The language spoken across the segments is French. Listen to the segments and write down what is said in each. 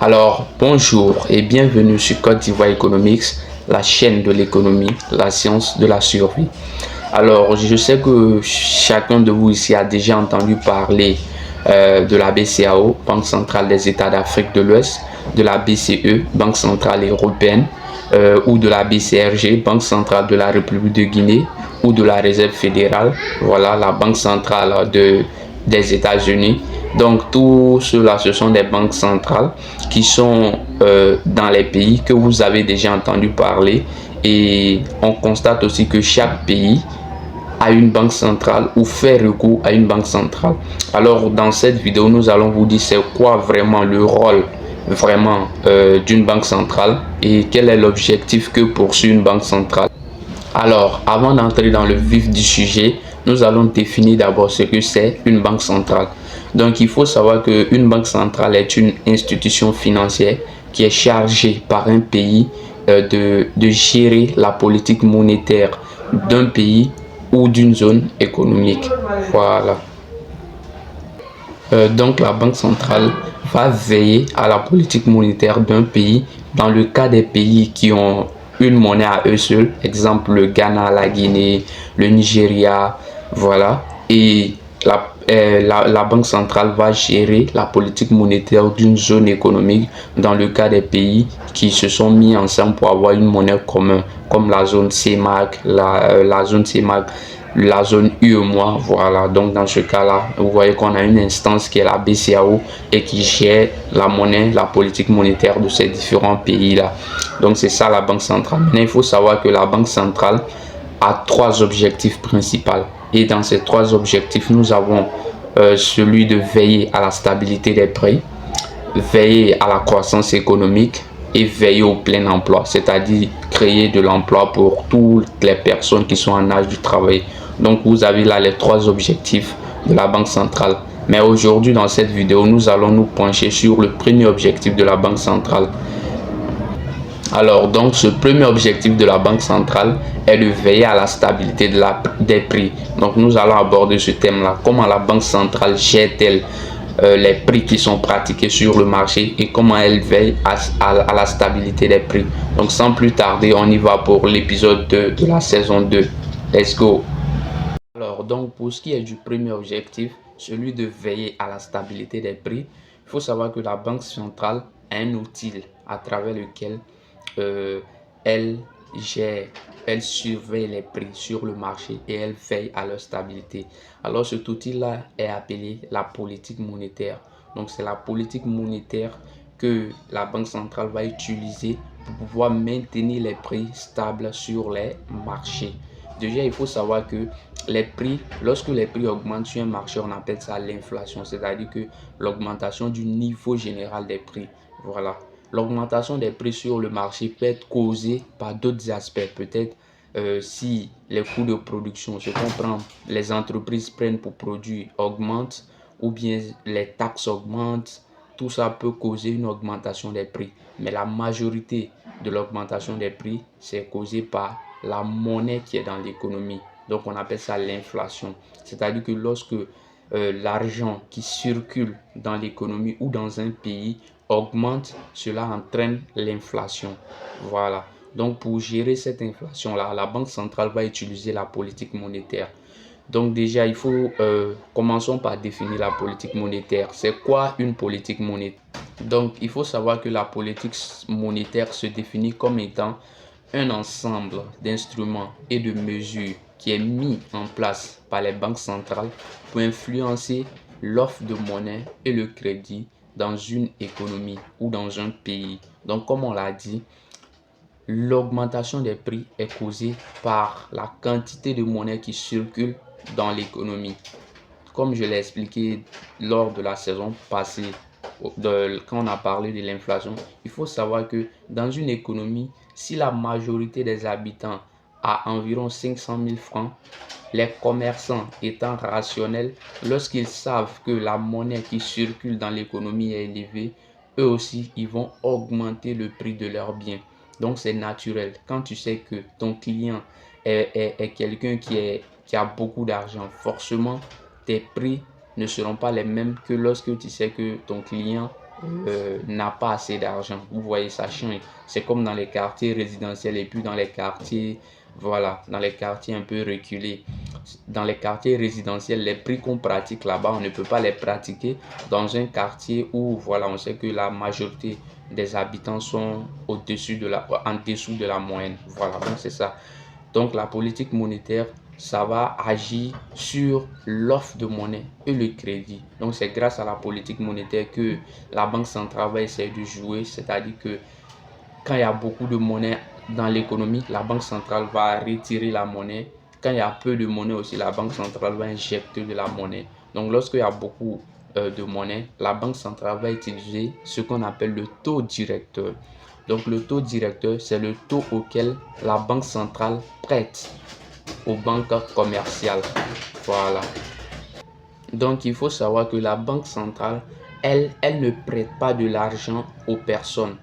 Alors, bonjour et bienvenue sur Côte d'Ivoire Economics, la chaîne de l'économie, la science de la survie. Alors, je sais que chacun de vous ici a déjà entendu parler de la BCAO, Banque centrale des États d'Afrique de l'Ouest, de la BCE, Banque centrale européenne, ou de la BCRG, Banque centrale de la République de Guinée, ou de la Réserve fédérale, voilà, la Banque centrale des États-Unis. Donc, tout cela, ce sont des banques centrales qui sont dans les pays que vous avez déjà entendu parler. Et on constate aussi que chaque pays à une banque centrale ou fait recours à une banque centrale. Alors dans cette vidéo, nous allons vous dire c'est quoi vraiment le rôle d'une banque centrale et quel est l'objectif que poursuit une banque centrale. Alors avant d'entrer dans le vif du sujet, nous allons définir d'abord ce que c'est une banque centrale. Donc il faut savoir qu'une banque centrale est une institution financière qui est chargée par un pays de gérer la politique monétaire d'un pays ou d'une zone économique. Voilà. Donc la Banque centrale va veiller à la politique monétaire d'un pays dans le cas des pays qui ont une monnaie à eux seuls, exemple le Ghana, la Guinée, le Nigeria, voilà. Et la Banque centrale va gérer la politique monétaire d'une zone économique dans le cas des pays qui se sont mis ensemble pour avoir une monnaie commune, comme la zone CEMAC, la zone CEMAC, la zone UEMOA, voilà. Donc dans ce cas-là, vous voyez qu'on a une instance qui est la BCAO et qui gère la monnaie, la politique monétaire de ces différents pays-là. Donc c'est ça la Banque centrale. Maintenant, il faut savoir que la Banque centrale a trois objectifs principaux. Et dans ces trois objectifs, nous avons celui de veiller à la stabilité des prix, veiller à la croissance économique et veiller au plein emploi, c'est-à-dire créer de l'emploi pour toutes les personnes qui sont en âge de travail. Donc vous avez là les trois objectifs de la Banque centrale. Mais aujourd'hui dans cette vidéo, nous allons nous pencher sur le premier objectif de la Banque centrale. Alors donc ce premier objectif de la Banque centrale est de veiller à la stabilité des prix. Donc nous allons aborder ce thème-là. Comment la Banque centrale gère-t-elle les prix qui sont pratiqués sur le marché et comment elle veille à la stabilité des prix. Donc sans plus tarder, on y va pour l'épisode 2 de la saison 2. Let's go. Alors donc pour ce qui est du premier objectif, celui de veiller à la stabilité des prix, il faut savoir que la Banque centrale a un outil à travers lequel euh, elle gère, elle surveille les prix sur le marché et elle veille à leur stabilité. Alors cet outil-là est appelé la politique monétaire. Donc c'est la politique monétaire que la Banque centrale va utiliser pour pouvoir maintenir les prix stables sur les marchés. Déjà, il faut savoir que les prix, lorsque les prix augmentent sur un marché, on appelle ça l'inflation, c'est-à-dire que l'augmentation du niveau général des prix. Voilà. L'augmentation des prix sur le marché peut être causée par d'autres aspects. Peut-être si les coûts de production, ce qu'on prend, les entreprises prennent pour produire augmentent, ou bien les taxes augmentent, tout ça peut causer une augmentation des prix. Mais la majorité de l'augmentation des prix, c'est causé par la monnaie qui est dans l'économie. Donc on appelle ça l'inflation. C'est-à-dire que lorsque l'argent qui circule dans l'économie ou dans un pays augmente, cela entraîne l'inflation. Voilà. Donc pour gérer cette inflation-là, la Banque centrale va utiliser la politique monétaire. Donc déjà, commençons par définir la politique monétaire. C'est quoi une politique monétaire? Donc il faut savoir que la politique monétaire se définit comme étant un ensemble d'instruments et de mesures qui est mis en place par les banques centrales pour influencer l'offre de monnaie et le crédit dans une économie ou dans un pays. Donc comme on l'a dit, l'augmentation des prix est causée par la quantité de monnaie qui circule dans l'économie. Comme je l'ai expliqué lors de la saison passée, quand on a parlé de l'inflation, il faut savoir que dans une économie, si la majorité des habitants a environ 500 000 francs, les commerçants étant rationnels, lorsqu'ils savent que la monnaie qui circule dans l'économie est élevée, eux aussi, ils vont augmenter le prix de leurs biens. Donc, c'est naturel. Quand tu sais que ton client est quelqu'un qui a beaucoup d'argent, forcément, tes prix ne seront pas les mêmes que lorsque tu sais que ton client n'a pas assez d'argent. Vous voyez, ça change. C'est comme dans les quartiers résidentiels et puis dans les quartiers, voilà, dans les quartiers un peu reculés. Dans les quartiers résidentiels, les prix qu'on pratique là-bas, on ne peut pas les pratiquer dans un quartier où, voilà, on sait que la majorité des habitants sont en dessous de la moyenne. Voilà, donc c'est ça. Donc la politique monétaire, ça va agir sur l'offre de monnaie et le crédit. Donc c'est grâce à la politique monétaire que la banque centrale va essayer de jouer, c'est-à-dire que quand il y a beaucoup de monnaie dans l'économie, la banque centrale va retirer la monnaie. Quand il y a peu de monnaie aussi, la banque centrale va injecter de la monnaie. Donc lorsqu'il y a beaucoup de monnaie, la banque centrale va utiliser ce qu'on appelle le taux directeur. Donc le taux directeur, c'est le taux auquel la banque centrale prête aux banques commerciales. Voilà. Donc il faut savoir que la banque centrale, elle ne prête pas de l'argent aux personnes,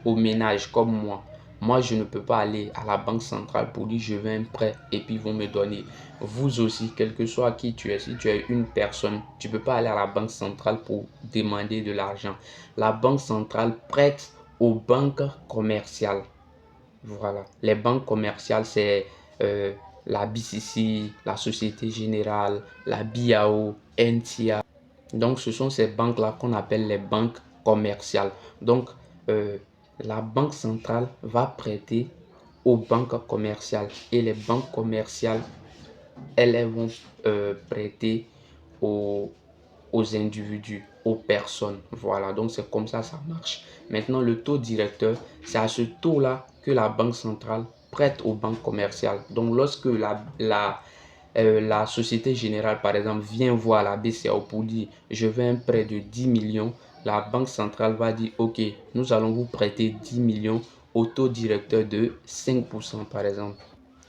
aux ménages comme moi. Moi, je ne peux pas aller à la banque centrale pour dire je veux un prêt et puis ils vont me donner. Vous aussi, quel que soit qui tu es, si tu es une personne, tu ne peux pas aller à la banque centrale pour demander de l'argent. La banque centrale prête aux banques commerciales. Voilà. Les banques commerciales, c'est euh, la BCC, la Société Générale, la BIAO, NTA. Donc, ce sont ces banques-là qu'on appelle les banques commerciales. Donc, euh, la banque centrale va prêter aux banques commerciales et les banques commerciales, elles vont prêter aux, aux individus, aux personnes. Voilà, donc c'est comme ça marche. Maintenant, le taux directeur, c'est à ce taux-là que la banque centrale prête aux banques commerciales. Donc, lorsque la Société Générale, par exemple, vient voir la BCAO pour dire je veux un prêt de 10 millions, la Banque centrale va dire ok, nous allons vous prêter 10 millions au taux directeur de 5% par exemple.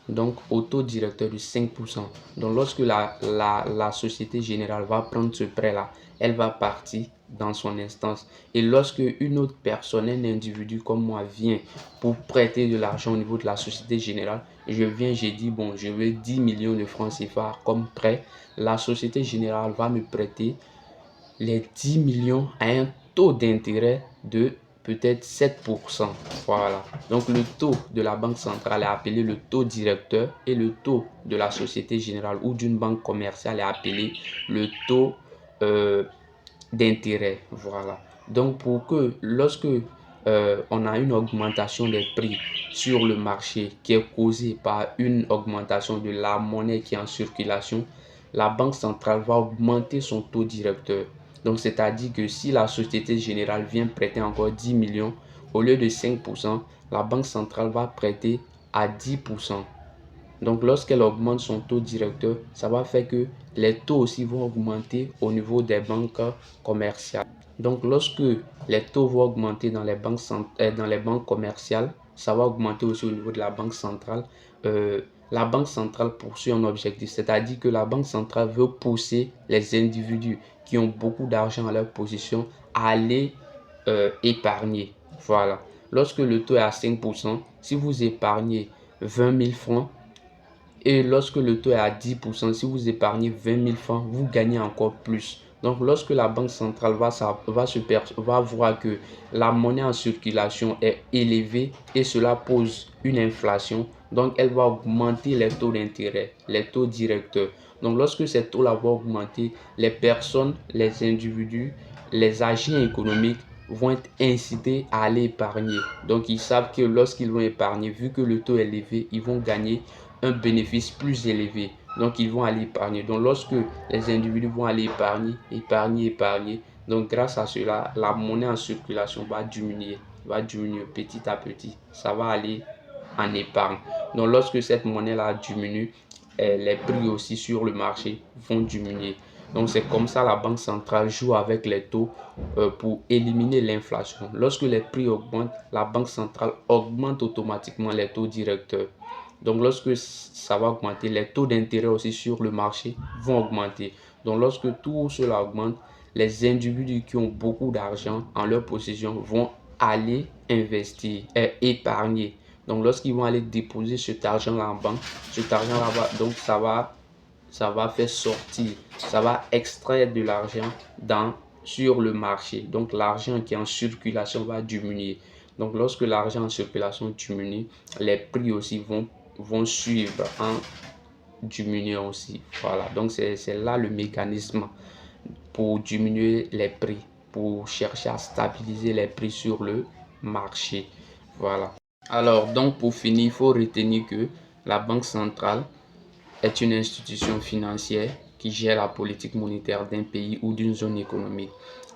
Donc au taux directeur de 5%. Donc lorsque la Société Générale va prendre ce prêt-là, elle va partir dans son instance. Et lorsque une autre personne, un individu comme moi vient pour prêter de l'argent au niveau de la Société Générale, je viens, j'ai dit, bon, je veux 10 millions de francs CFA comme prêt. La Société Générale va me prêter les 10 millions à un taux d'intérêt de peut-être 7%. Voilà. Donc le taux de la banque centrale est appelé le taux directeur et le taux de la Société Générale ou d'une banque commerciale est appelé le taux euh, d'intérêt. Voilà. Donc pour que lorsque on a une augmentation des prix sur le marché qui est causée par une augmentation de la monnaie qui est en circulation, la banque centrale va augmenter son taux directeur. Donc c'est-à-dire que si la Société Générale vient prêter encore 10 millions, au lieu de 5%, la banque centrale va prêter à 10%. Donc lorsqu'elle augmente son taux directeur, ça va faire que les taux aussi vont augmenter au niveau des banques commerciales. Donc lorsque les taux vont augmenter dans les banques commerciales, ça va augmenter aussi au niveau de la banque centrale. La banque centrale poursuit un objectif, c'est-à-dire que la banque centrale veut pousser les individus qui ont beaucoup d'argent à leur position à aller épargner. Voilà. Lorsque le taux est à 5%, si vous épargnez 20 000 francs, et lorsque le taux est à 10%, si vous épargnez 20 000 francs, vous gagnez encore plus. Donc, lorsque la banque centrale va voir que la monnaie en circulation est élevée et cela pose une inflation, donc elle va augmenter les taux d'intérêt, les taux directeurs. Donc, lorsque ces taux-là vont augmenter, les personnes, les individus, les agents économiques vont être incités à aller épargner. Donc, ils savent que lorsqu'ils vont épargner, vu que le taux est élevé, ils vont gagner un bénéfice plus élevé. Donc, ils vont aller épargner. Donc, lorsque les individus vont aller épargner, donc grâce à cela, la monnaie en circulation va diminuer petit à petit. Ça va aller en épargne. Donc, lorsque cette monnaie-là diminue, les prix aussi sur le marché vont diminuer. Donc, c'est comme ça la Banque centrale joue avec les taux pour éliminer l'inflation. Lorsque les prix augmentent, la Banque centrale augmente automatiquement les taux directeurs. Donc, lorsque ça va augmenter, les taux d'intérêt aussi sur le marché vont augmenter. Donc, lorsque tout cela augmente, les individus qui ont beaucoup d'argent en leur possession vont aller investir et épargner. Donc, lorsqu'ils vont aller déposer cet argent-là en banque, cet argent-là donc ça va faire sortir, ça va extraire de l'argent dans sur le marché. Donc l'argent qui est en circulation va diminuer. Donc lorsque l'argent en circulation diminue, les prix aussi vont suivre en diminuant aussi. Voilà, donc c'est là le mécanisme pour diminuer les prix, pour chercher à stabiliser les prix sur le marché. Voilà. Alors, donc pour finir, il faut retenir que la Banque centrale est une institution financière qui gère la politique monétaire d'un pays ou d'une zone économique.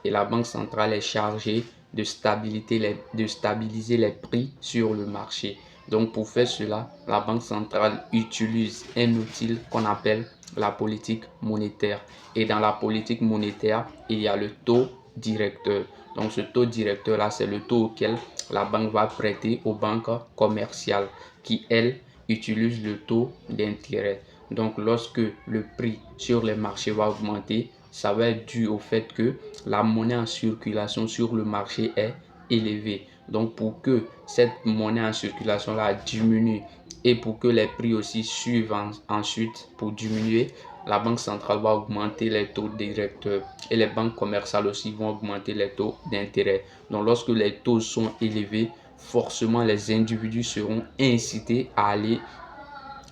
Et la Banque centrale est chargée de stabiliser les prix sur le marché. Donc pour faire cela, la Banque centrale utilise un outil qu'on appelle la politique monétaire. Et dans la politique monétaire, il y a le taux directeur. Donc ce taux directeur-là, c'est le taux auquel la banque va prêter aux banques commerciales qui, elles, utilisent le taux d'intérêt. Donc lorsque le prix sur les marchés va augmenter, ça va être dû au fait que la monnaie en circulation sur le marché est élevée. Donc pour que cette monnaie en circulation là diminue et pour que les prix aussi suivent ensuite pour diminuer, la banque centrale va augmenter les taux directeurs et les banques commerciales aussi vont augmenter les taux d'intérêt. Donc lorsque les taux sont élevés, forcément les individus seront incités à aller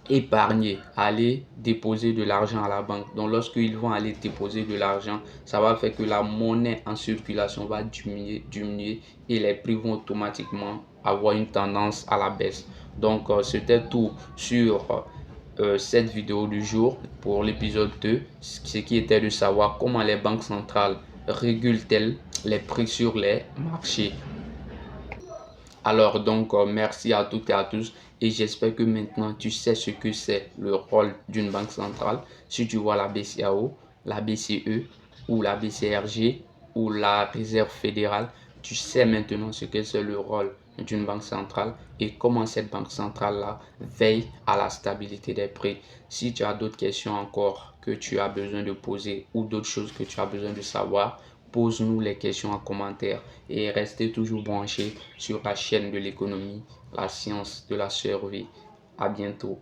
épargner, aller déposer de l'argent à la banque. Donc lorsqu'ils vont aller déposer de l'argent, ça va faire que la monnaie en circulation va diminuer et les prix vont automatiquement avoir une tendance à la baisse. Donc c'était tout sur cette vidéo du jour pour l'épisode 2, ce qui était de savoir comment les banques centrales régulent-elles les prix sur les marchés. Alors donc, merci à toutes et à tous et j'espère que maintenant tu sais ce que c'est le rôle d'une banque centrale. Si tu vois la BCAO, la BCE ou la BCRG ou la Réserve fédérale, tu sais maintenant ce que c'est le rôle d'une banque centrale et comment cette banque centrale-là veille à la stabilité des prix. Si tu as d'autres questions encore que tu as besoin de poser ou d'autres choses que tu as besoin de savoir, pose-nous les questions en commentaire et restez toujours branchés sur la chaîne de l'économie, la science de la survie. À bientôt.